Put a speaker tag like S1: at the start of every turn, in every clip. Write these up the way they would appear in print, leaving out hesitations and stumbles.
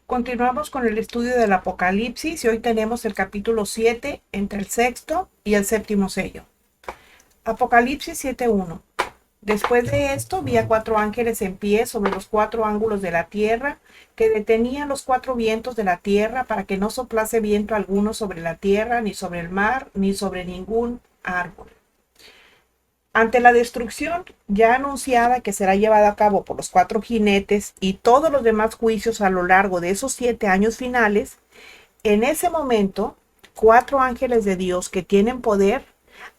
S1: Continuamos con el estudio del Apocalipsis y hoy tenemos el capítulo 7 entre el sexto y el séptimo sello. Apocalipsis 7:1. Después de esto vi a 4 ángeles en pie sobre los 4 ángulos de la tierra, que detenían los 4 vientos de la tierra para que no soplase viento alguno sobre la tierra, ni sobre el mar, ni sobre ningún árbol. Ante la destrucción ya anunciada que será llevada a cabo por los 4 jinetes y todos los demás juicios a lo largo de esos 7 años finales, en ese momento, 4 ángeles de Dios que tienen poder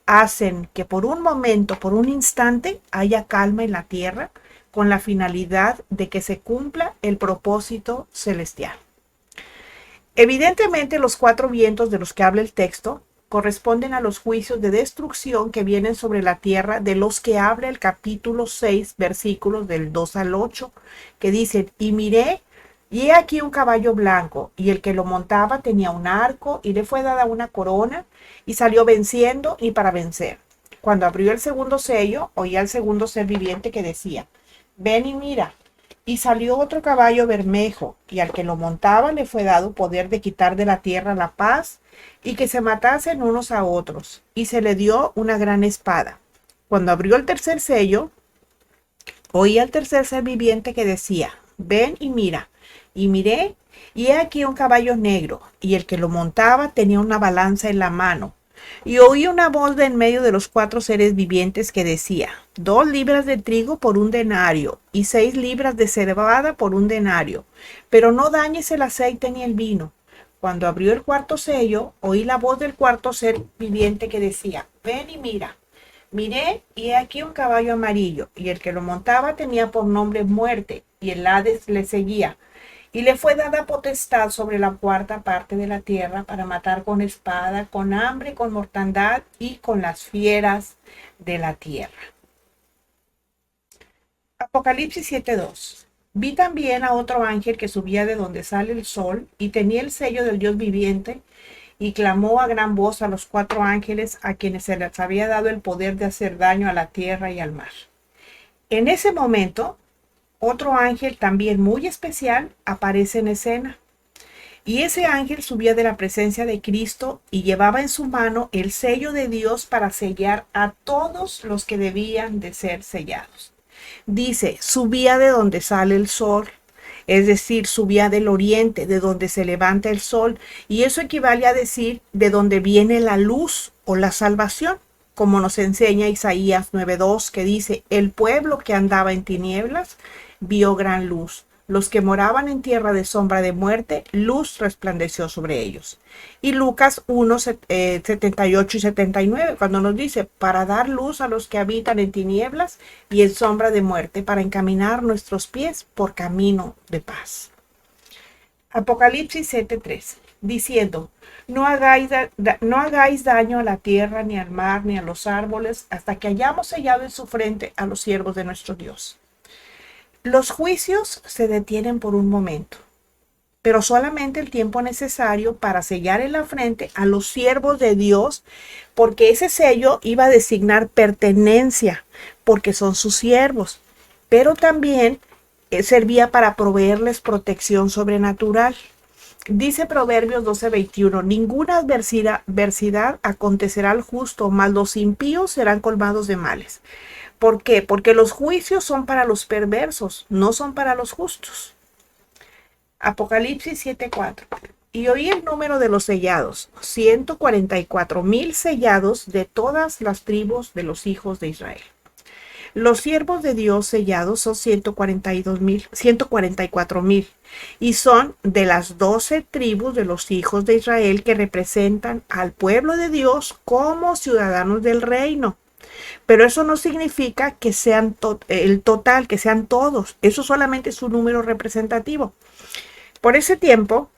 S1: hacen que por un momento, por un instante, haya calma en la tierra con la finalidad de que se cumpla el propósito celestial. Evidentemente, los 4 vientos de los que habla el texto corresponden a los juicios de destrucción que vienen sobre la tierra, de los que habla el capítulo 6, versículos del 2 al 8, que dicen: y miré, y he aquí un caballo blanco, y el que lo montaba tenía un arco, y le fue dada una corona, y salió venciendo y para vencer. Cuando abrió el segundo sello, oí al segundo ser viviente que decía: ven y mira. Y salió otro caballo bermejo, y al que lo montaba le fue dado poder de quitar de la tierra la paz, y que se matasen unos a otros, y se le dio una gran espada. Cuando abrió el tercer sello, oí al tercer ser viviente que decía: ven y mira. Y miré, y he aquí un caballo negro, y el que lo montaba tenía una balanza en la mano. Y oí una voz de en medio de los 4 seres vivientes que decía: 2 libras de trigo por un denario, y 6 libras de cebada por un denario, pero no dañes el aceite ni el vino. Cuando abrió el cuarto sello, oí la voz del cuarto ser viviente que decía: ven y mira. Miré, y he aquí un caballo amarillo, y el que lo montaba tenía por nombre Muerte, y el Hades le seguía. Y le fue dada potestad sobre la cuarta parte de la tierra para matar con espada, con hambre, con mortandad y con las fieras de la tierra. Apocalipsis 7:2. Vi también a otro ángel que subía de donde sale el sol y tenía el sello del Dios viviente, y clamó a gran voz a los 4 ángeles a quienes se les había dado el poder de hacer daño a la tierra y al mar. En ese momento, otro ángel también muy especial aparece en escena. Y ese ángel subía de la presencia de Cristo y llevaba en su mano el sello de Dios para sellar a todos los que debían de ser sellados. Dice: subía de donde sale el sol, es decir, subía del oriente, de donde se levanta el sol, y eso equivale a decir de donde viene la luz o la salvación, como nos enseña Isaías 9:2, que dice: el pueblo que andaba en tinieblas vio gran luz. Los que moraban en tierra de sombra de muerte, luz resplandeció sobre ellos. Y Lucas 1, 78 y 79, cuando nos dice: para dar luz a los que habitan en tinieblas y en sombra de muerte, para encaminar nuestros pies por camino de paz. Apocalipsis 7:3, diciendo: no hagáis daño a la tierra, ni al mar, ni a los árboles, hasta que hayamos sellado en su frente a los siervos de nuestro Dios. Los juicios se detienen por un momento, pero solamente el tiempo necesario para sellar en la frente a los siervos de Dios, porque ese sello iba a designar pertenencia, porque son sus siervos, pero también servía para proveerles protección sobrenatural. Dice Proverbios 12:21: ninguna adversidad acontecerá al justo, mas los impíos serán colmados de males. ¿Por qué? Porque los juicios son para los perversos, no son para los justos. Apocalipsis 7:4. Y oí el número de los sellados: 144,000 sellados de todas las tribus de los hijos de Israel. Los siervos de Dios sellados son 144,000, y son de las 12 tribus de los hijos de Israel, que representan al pueblo de Dios como ciudadanos del reino. Pero eso no significa que sean el total, que sean todos. Eso solamente es un número representativo. Por ese tiempo,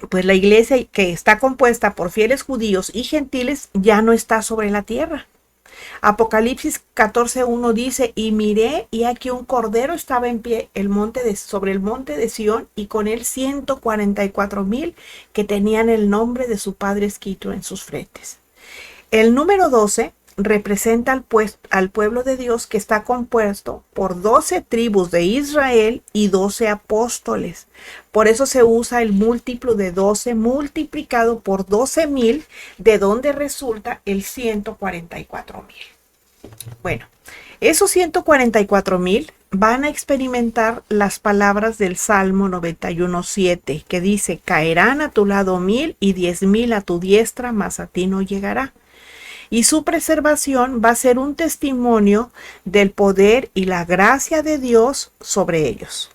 S1: pues la iglesia, que está compuesta por fieles judíos y gentiles, ya no está sobre la tierra. Apocalipsis 14:1 dice: y miré, y aquí un cordero estaba en pie sobre el monte de Sión, y con él 144,000 que tenían el nombre de su padre escrito en sus frentes. El número 12 representa al pueblo de Dios, que está compuesto por 12 tribus de Israel y 12 apóstoles. Por eso se usa el múltiplo de 12 multiplicado por 12,000, de donde resulta el 144,000. Bueno, esos 144,000 van a experimentar las palabras del Salmo 91:7, que dice: caerán a tu lado 1,000 y 10,000 a tu diestra, mas a ti no llegará. Y su preservación va a ser un testimonio del poder y la gracia de Dios sobre ellos.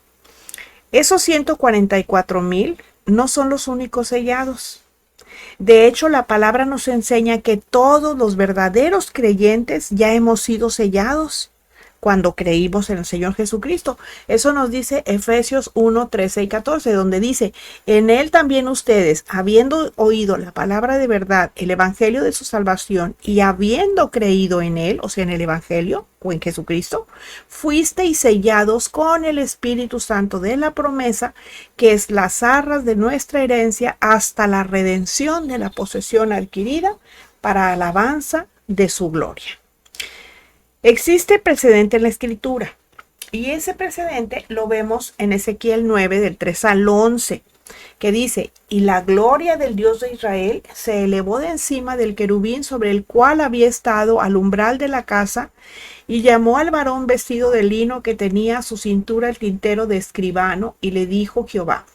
S1: Esos 144,000 no son los únicos sellados. De hecho, la palabra nos enseña que todos los verdaderos creyentes ya hemos sido sellados cuando creímos en el Señor Jesucristo. Eso nos dice Efesios 1:13 y 14, donde dice: en Él también ustedes, habiendo oído la palabra de verdad, el evangelio de su salvación, y habiendo creído en Él, o sea, en el evangelio o en Jesucristo, fuisteis sellados con el Espíritu Santo de la promesa, que es las arras de nuestra herencia, hasta la redención de la posesión adquirida para alabanza de su gloria. Existe precedente en la Escritura, y ese precedente lo vemos en Ezequiel 9, del 3 al 11, que dice: y la gloria del Dios de Israel se elevó de encima del querubín sobre el cual había estado al umbral de la casa, y llamó al varón vestido de lino que tenía a su cintura el tintero de escribano, y le dijo Jehová: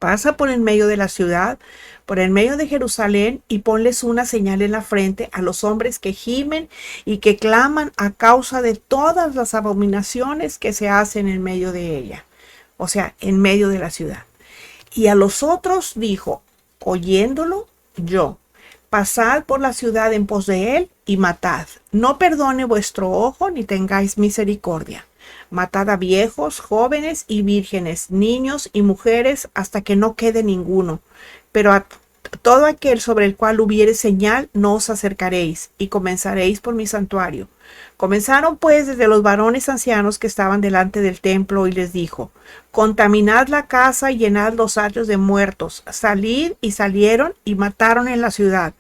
S1: pasa por en medio de la ciudad, por en medio de Jerusalén, y ponles una señal en la frente a los hombres que gimen y que claman a causa de todas las abominaciones que se hacen en medio de ella, o sea, en medio de la ciudad. Y a los otros dijo, oyéndolo yo: pasad por la ciudad en pos de él y matad. No perdone vuestro ojo ni tengáis misericordia. Matad a viejos, jóvenes y vírgenes, niños y mujeres, hasta que no quede ninguno. Pero a todo aquel sobre el cual hubiere señal, no os acercaréis, y comenzaréis por mi santuario. Comenzaron pues desde los varones ancianos que estaban delante del templo, y les dijo: contaminad la casa y llenad los atrios de muertos. Salid, y salieron y mataron en la ciudad.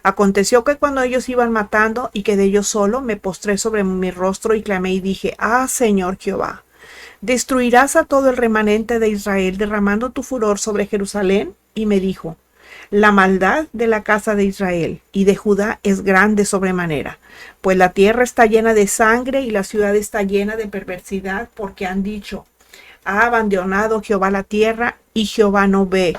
S1: Aconteció que cuando ellos iban matando y quedé yo solo, me postré sobre mi rostro y clamé y dije: ah, Señor Jehová, ¿destruirás a todo el remanente de Israel derramando tu furor sobre Jerusalén? Y me dijo: la maldad de la casa de Israel y de Judá es grande sobremanera, pues la tierra está llena de sangre y la ciudad está llena de perversidad, porque han dicho: ha abandonado Jehová la tierra y Jehová no ve.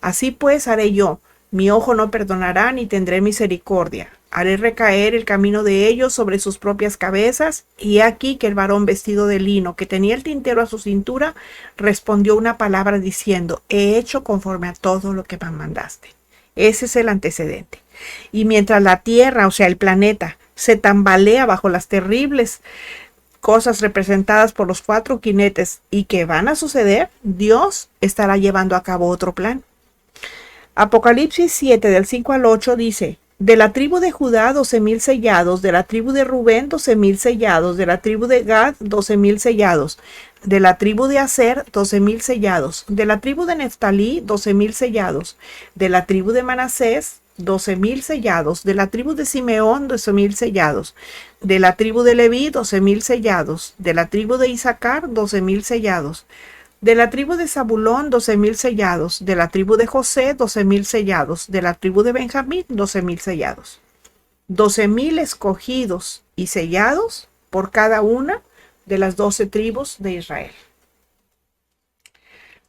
S1: Así pues haré yo: mi ojo no perdonará ni tendré misericordia. Haré recaer el camino de ellos sobre sus propias cabezas. Y aquí que el varón vestido de lino, que tenía el tintero a su cintura, respondió una palabra diciendo: he hecho conforme a todo lo que me mandaste. Ese es el antecedente. Y mientras la tierra, o sea, el planeta, se tambalea bajo las terribles cosas representadas por los 4 jinetes y que van a suceder, Dios estará llevando a cabo otro plan. Apocalipsis 7, del 5 al 8 dice: de la tribu de Judá 12,000 sellados, de la tribu de Rubén 12,000 sellados, de la tribu de Gad 12,000 sellados, de la tribu de Aser 12,000 sellados, de la tribu de Neftalí 12,000 sellados, de la tribu de Manasés 12,000 sellados, de la tribu de Simeón 12,000 sellados, de la tribu de Leví 12,000 sellados, de la tribu de Isaacar 12,000 sellados, de la tribu de Zabulón 12,000 sellados, de la tribu de José 12,000 sellados, de la tribu de Benjamín 12,000 sellados. 12,000 escogidos y sellados por cada una de las 12 tribus de Israel.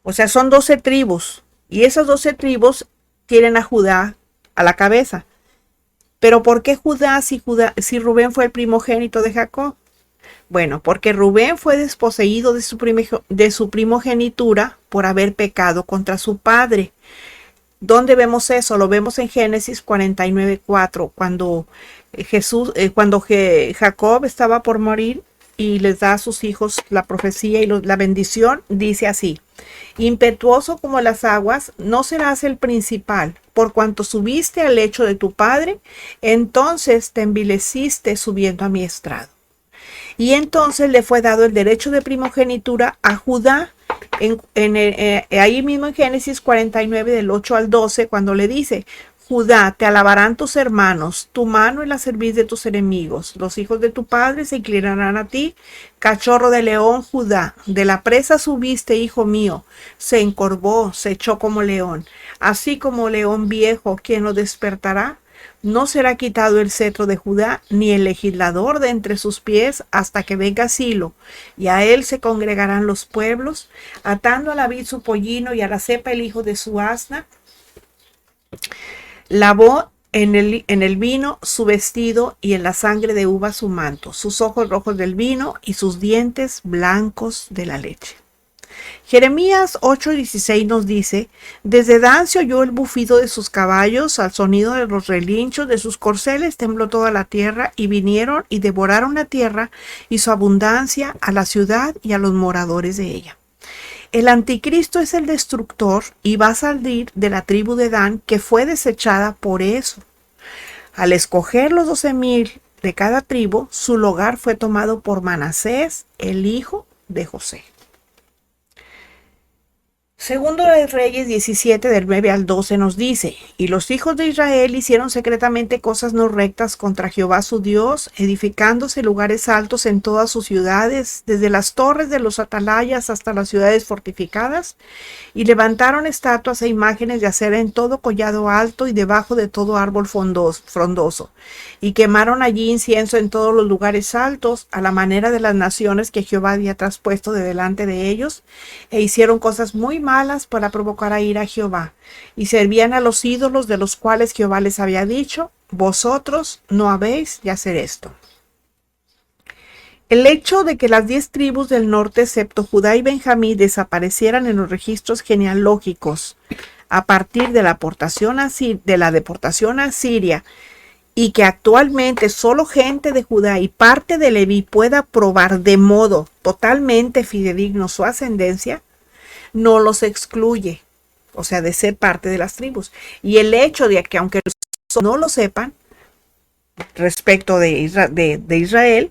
S1: O sea, son 12 tribus, y esas 12 tribus tienen a Judá a la cabeza. Pero ¿por qué Judá si Rubén fue el primogénito de Jacob? Bueno, porque Rubén fue desposeído de su primogenitura por haber pecado contra su padre. ¿Dónde vemos eso? Lo vemos en Génesis 49:4, cuando Jacob estaba por morir y les da a sus hijos la profecía y la bendición. Dice así: impetuoso como las aguas, no serás el principal, por cuanto subiste al lecho de tu padre, entonces te envileciste subiendo a mi estrado. Y entonces le fue dado el derecho de primogenitura a Judá, ahí mismo en Génesis 49, del 8 al 12, cuando le dice: Judá, te alabarán tus hermanos, tu mano en la cerviz de tus enemigos. Los hijos de tu padre se inclinarán a ti. Cachorro de león, Judá, de la presa subiste, hijo mío. Se encorvó, se echó como león. Así como león viejo, ¿quién lo despertará? No será quitado el cetro de Judá, ni el legislador de entre sus pies, hasta que venga Silo, y a él se congregarán los pueblos, atando a la vid su pollino y a la cepa el hijo de su asna. Lavó en el vino su vestido y en la sangre de uva su manto, sus ojos rojos del vino y sus dientes blancos de la leche. Jeremías 8:16 nos dice: desde Dan se oyó el bufido de sus caballos, al sonido de los relinchos de sus corceles tembló toda la tierra, y vinieron y devoraron la tierra y su abundancia, a la ciudad y a los moradores de ella. El anticristo es el destructor y va a salir de la tribu de Dan, que fue desechada por eso. Al escoger los 12,000 de cada tribu, su lugar fue tomado por Manasés, el hijo de José. Segundo de Reyes 17, del 9 al 12 nos dice: y los hijos de Israel hicieron secretamente cosas no rectas contra Jehová su Dios, edificándose lugares altos en todas sus ciudades, desde las torres de los atalayas hasta las ciudades fortificadas, y levantaron estatuas e imágenes de acera en todo collado alto y debajo de todo árbol frondoso, y quemaron allí incienso en todos los lugares altos, a la manera de las naciones que Jehová había traspuesto de delante de ellos, e hicieron cosas muy malas para provocar a ira a Jehová, y servían a los ídolos de los cuales Jehová les había dicho: vosotros no habéis de hacer esto. El hecho de que las 10 tribus del norte, excepto Judá y Benjamín, desaparecieran en los registros genealógicos a partir de la deportación a Siria, y que actualmente solo gente de Judá y parte de Leví pueda probar de modo totalmente fidedigno su ascendencia, no los excluye, o sea, de ser parte de las tribus. Y el hecho de que, aunque no lo sepan respecto de Israel,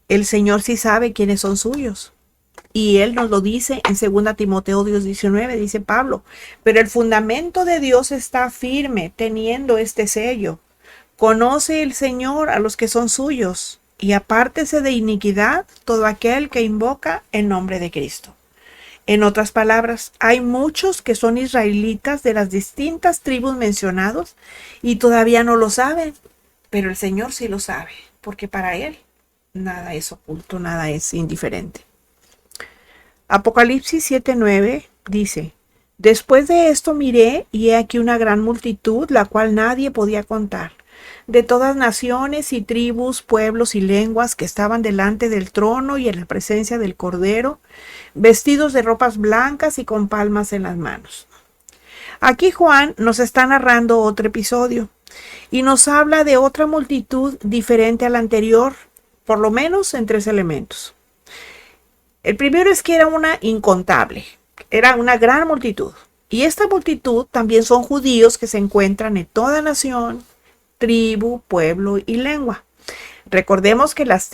S1: el Señor sí sabe quiénes son suyos. Y Él nos lo dice en 2 Timoteo 2:19, dice Pablo: pero el fundamento de Dios está firme, teniendo este sello: conoce el Señor a los que son suyos, y apártese de iniquidad todo aquel que invoca el nombre de Cristo. En otras palabras, hay muchos que son israelitas de las distintas tribus mencionadas y todavía no lo saben, pero el Señor sí lo sabe, porque para Él nada es oculto, nada es indiferente. Apocalipsis 7:9 dice: después de esto miré, y he aquí una gran multitud, la cual nadie podía contar, de todas naciones y tribus, pueblos y lenguas, que estaban delante del trono y en la presencia del Cordero, vestidos de ropas blancas y con palmas en las manos. Aquí Juan nos está narrando otro episodio y nos habla de otra multitud diferente a la anterior, por lo menos en 3 elementos. El primero es que era una incontable, era una gran multitud. Y esta multitud también son judíos que se encuentran en toda nación, tribu, pueblo y lengua. Recordemos que las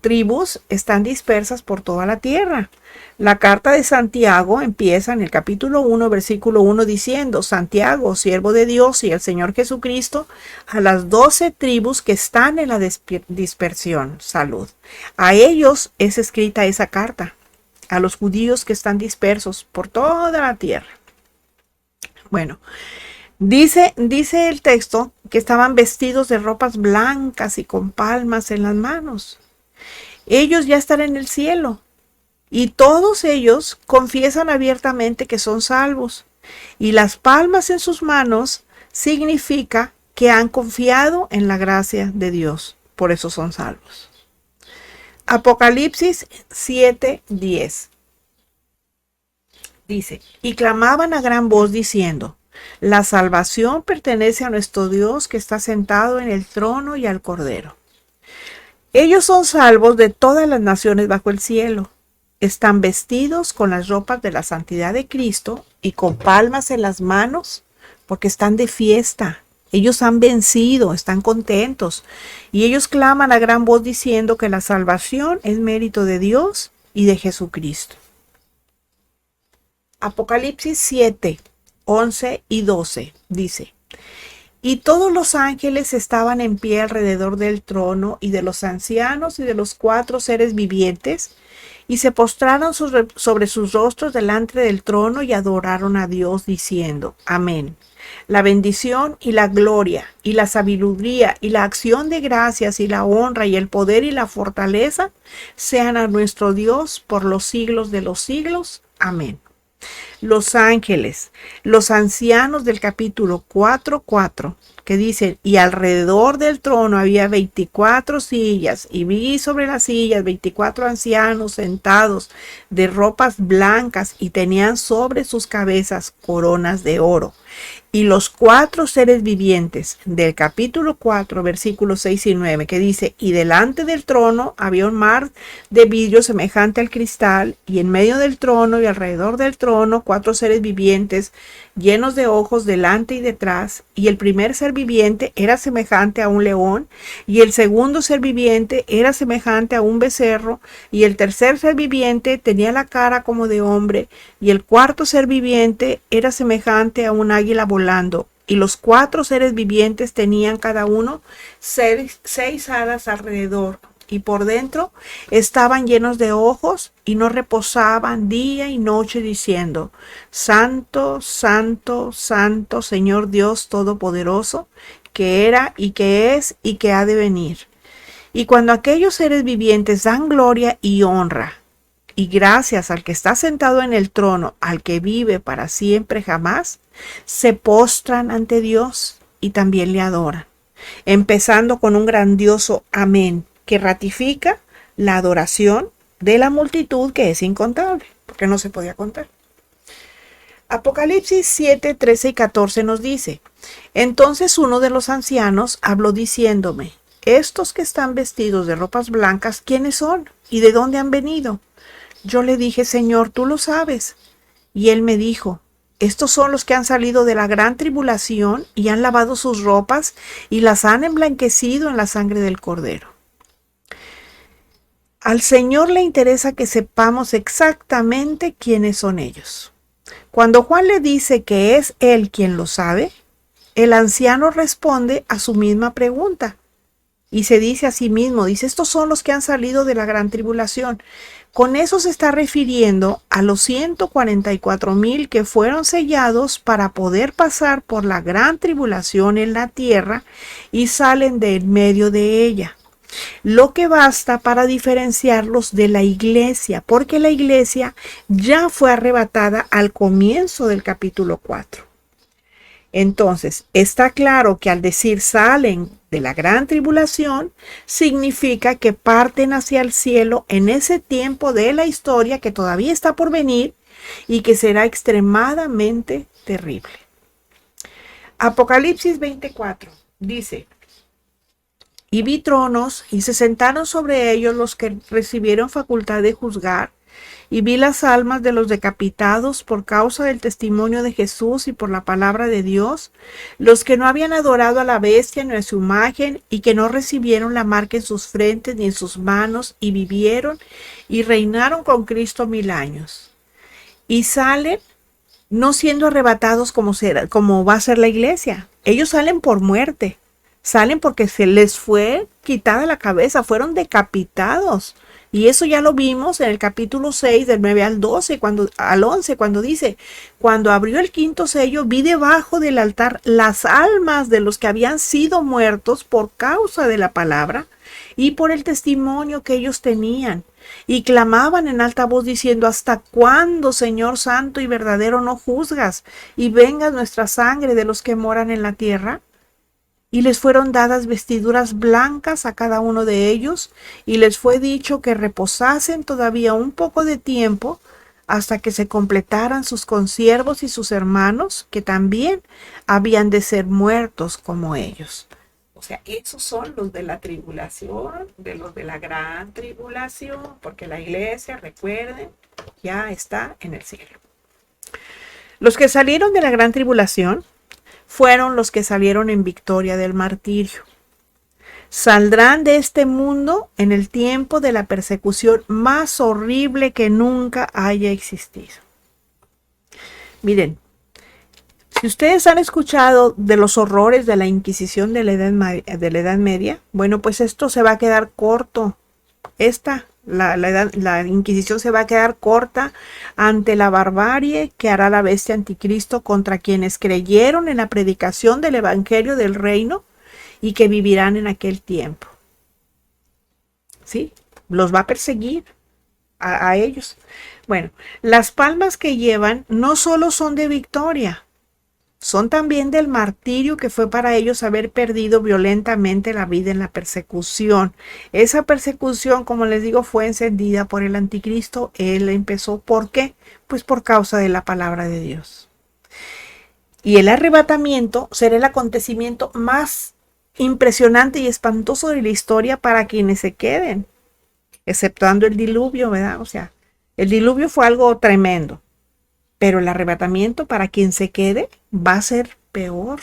S1: tribus están dispersas por toda la tierra. La carta de Santiago empieza en el capítulo 1, versículo 1, diciendo: Santiago, siervo de Dios y el Señor Jesucristo, a las 12 tribus que están en la dispersión, salud. A ellos es escrita esa carta, a los judíos que están dispersos por toda la tierra. Bueno, dice el texto que estaban vestidos de ropas blancas y con palmas en las manos. Ellos ya están en el cielo y todos ellos confiesan abiertamente que son salvos. Y las palmas en sus manos significa que han confiado en la gracia de Dios. Por eso son salvos. Apocalipsis 7:10 dice: y clamaban a gran voz diciendo: la salvación pertenece a nuestro Dios, que está sentado en el trono, y al Cordero. Ellos son salvos de todas las naciones bajo el cielo. Están vestidos con las ropas de la santidad de Cristo y con palmas en las manos, porque están de fiesta. Ellos han vencido, están contentos. Y ellos claman a gran voz diciendo que la salvación es mérito de Dios y de Jesucristo. Apocalipsis 7, 11 y 12 dice: Y todos los ángeles estaban en pie alrededor del trono y de los ancianos y de los 4 seres vivientes, y se postraron sobre sus rostros delante del trono y adoraron a Dios diciendo, Amén. La bendición y la gloria y la sabiduría y la acción de gracias y la honra y el poder y la fortaleza sean a nuestro Dios por los siglos de los siglos. Amén. Los ángeles, los ancianos del capítulo 4:4, que dicen, y alrededor del trono había 24 sillas, y vi sobre las sillas 24 ancianos sentados de ropas blancas y tenían sobre sus cabezas coronas de oro. Y los 4 seres vivientes del capítulo 4, versículos 6 y 9, que dice, y delante del trono había un mar de vidrio semejante al cristal, y en medio del trono y alrededor del trono 4 seres vivientes llenos de ojos delante y detrás, y el primer ser viviente era semejante a un león, y el segundo ser viviente era semejante a un becerro, y el tercer ser viviente tenía la cara como de hombre, y el cuarto ser viviente era semejante a un águila volando, y los 4 seres vivientes tenían cada uno 6 alas alrededor, y por dentro estaban llenos de ojos, y no reposaban día y noche diciendo, Santo, Santo, Santo, Señor Dios Todopoderoso, que era y que es y que ha de venir. Y cuando aquellos seres vivientes dan gloria y honra, y gracias al que está sentado en el trono, al que vive para siempre jamás, se postran ante Dios y también le adoran, empezando con un grandioso amén, que ratifica la adoración de la multitud que es incontable, porque no se podía contar. Apocalipsis 7, 13 y 14 nos dice, entonces uno de los ancianos habló diciéndome, estos que están vestidos de ropas blancas, ¿quiénes son? ¿Y de dónde han venido? Yo le dije, Señor, tú lo sabes. Y él me dijo, estos son los que han salido de la gran tribulación y han lavado sus ropas y las han emblanquecido en la sangre del Cordero. Al Señor le interesa que sepamos exactamente quiénes son ellos. Cuando Juan le dice que es él quien lo sabe, el anciano responde a su misma pregunta y se dice a sí mismo, dice, estos son los que han salido de la gran tribulación. Con eso se está refiriendo a los 144,000 que fueron sellados para poder pasar por la gran tribulación en la tierra y salen de en medio de ella. Lo que basta para diferenciarlos de la iglesia, porque la iglesia ya fue arrebatada al comienzo del capítulo 4. Entonces, está claro que al decir salen de la gran tribulación, significa que parten hacia el cielo en ese tiempo de la historia que todavía está por venir y que será extremadamente terrible. Apocalipsis 24 dice, y vi tronos, y se sentaron sobre ellos los que recibieron facultad de juzgar, y vi las almas de los decapitados por causa del testimonio de Jesús y por la palabra de Dios, los que no habían adorado a la bestia ni a su imagen, y que no recibieron la marca en sus frentes ni en sus manos, y vivieron y reinaron con Cristo 1000 años. Y salen no siendo arrebatados como va a ser la iglesia. Ellos salen por muerte. Salen porque se les fue quitada la cabeza, fueron decapitados. Y eso ya lo vimos en el capítulo 6, del 9 al 11, cuando dice, cuando abrió el quinto sello, vi debajo del altar las almas de los que habían sido muertos por causa de la palabra y por el testimonio que ellos tenían. Y clamaban en alta voz diciendo, ¿hasta cuándo, Señor santo y verdadero, no juzgas y venga nuestra sangre de los que moran en la tierra? Y les fueron dadas vestiduras blancas a cada uno de ellos, y les fue dicho que reposasen todavía un poco de tiempo hasta que se completaran sus consiervos y sus hermanos, que también habían de ser muertos como ellos. O sea, esos son los de la tribulación, de los de la gran tribulación, porque la iglesia, recuerden, ya está en el cielo. Los que salieron de la gran tribulación fueron los que salieron en victoria del martirio. Saldrán de este mundo en el tiempo de la persecución más horrible que nunca haya existido. Miren, Si ustedes han escuchado de los horrores de la Inquisición de la Edad Media, bueno, pues esto se va a quedar corto. La Inquisición se va a quedar corta ante la barbarie que hará la bestia anticristo contra quienes creyeron en la predicación del Evangelio del Reino y que vivirán en aquel tiempo. ¿Sí? Los va a perseguir a ellos. Bueno, las palmas que llevan no solo son de victoria, son también del martirio que fue para ellos haber perdido violentamente la vida en la persecución. Esa persecución, como les digo, fue encendida por el anticristo. Él empezó, ¿por qué? Pues por causa de la palabra de Dios. Y el arrebatamiento será el acontecimiento más impresionante y espantoso de la historia para quienes se queden, exceptuando el diluvio, ¿verdad? O sea, el diluvio fue algo tremendo. Pero el arrebatamiento para quien se quede va a ser peor.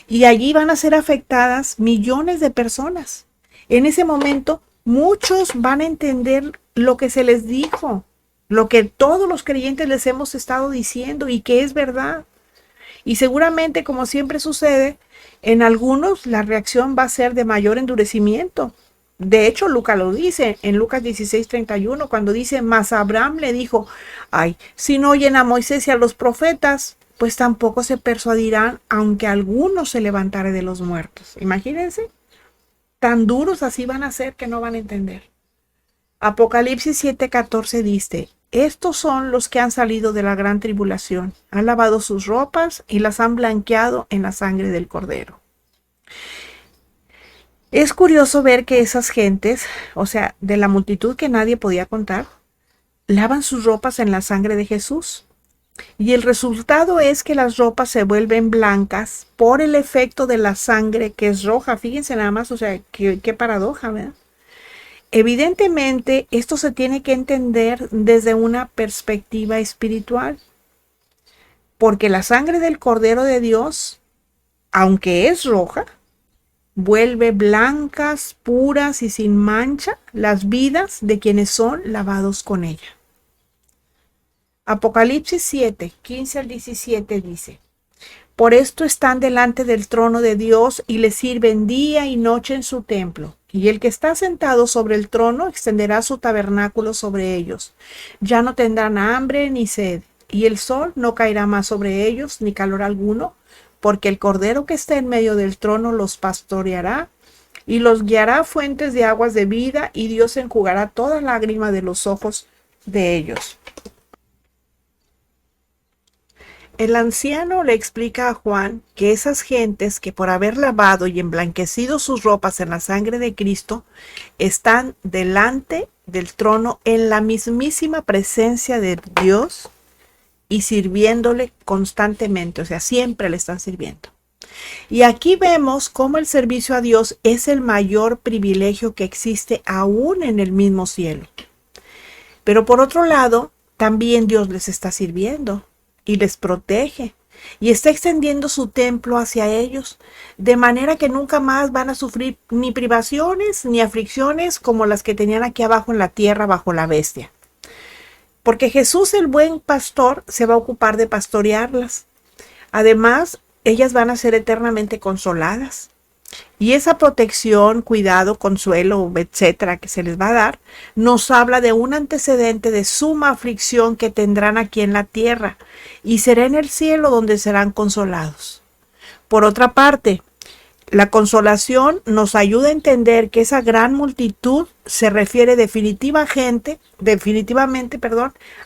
S1: Y allí van a ser afectadas millones de personas. En ese momento, muchos van a entender lo que se les dijo, lo que todos los creyentes les hemos estado diciendo y que es verdad. Y seguramente, como siempre sucede, en algunos la reacción va a ser de mayor endurecimiento. De hecho, Lucas lo dice en Lucas 16:31, cuando dice, mas Abraham le dijo, ay, si no oyen a Moisés y a los profetas, pues tampoco se persuadirán, aunque algunos se levantare de los muertos. Imagínense, tan duros así van a ser que no van a entender. Apocalipsis 7:14 dice, estos son los que han salido de la gran tribulación, han lavado sus ropas y las han blanqueado en la sangre del Cordero. Es curioso ver que esas gentes, o sea, de la multitud que nadie podía contar, lavan sus ropas en la sangre de Jesús. Y el resultado es que las ropas se vuelven blancas por el efecto de la sangre que es roja. Fíjense nada más, o sea, qué paradoja, ¿verdad? Evidentemente, esto se tiene que entender desde una perspectiva espiritual. Porque la sangre del Cordero de Dios, aunque es roja, vuelve blancas, puras y sin mancha las vidas de quienes son lavados con ella. Apocalipsis 7:15 al 17 dice, por esto están delante del trono de Dios y le sirven día y noche en su templo. Y el que está sentado sobre el trono extenderá su tabernáculo sobre ellos. Ya no tendrán hambre ni sed, y el sol no caerá más sobre ellos, ni calor alguno, porque el Cordero que está en medio del trono los pastoreará y los guiará a fuentes de aguas de vida, y Dios enjugará toda lágrima de los ojos de ellos. El anciano le explica a Juan que esas gentes que por haber lavado y emblanquecido sus ropas en la sangre de Cristo están delante del trono en la mismísima presencia de Dios y sirviéndole constantemente, o sea, siempre le están sirviendo. Y aquí vemos cómo el servicio a Dios es el mayor privilegio que existe aún en el mismo cielo. Pero por otro lado, también Dios les está sirviendo y les protege y está extendiendo su templo hacia ellos, de manera que nunca más van a sufrir ni privaciones ni aflicciones como las que tenían aquí abajo en la tierra bajo la bestia. Porque Jesús, el buen pastor, se va a ocupar de pastorearlas. Además, ellas van a ser eternamente consoladas. Y esa protección, cuidado, consuelo, etcétera, que se les va a dar, nos habla de un antecedente de suma aflicción que tendrán aquí en la tierra, y será en el cielo donde serán consolados. Por otra parte, la consolación nos ayuda a entender que esa gran multitud se refiere definitivamente,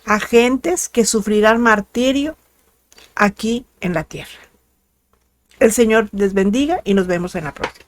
S1: a gentes que sufrirán martirio aquí en la tierra. El Señor les bendiga y nos vemos en la próxima.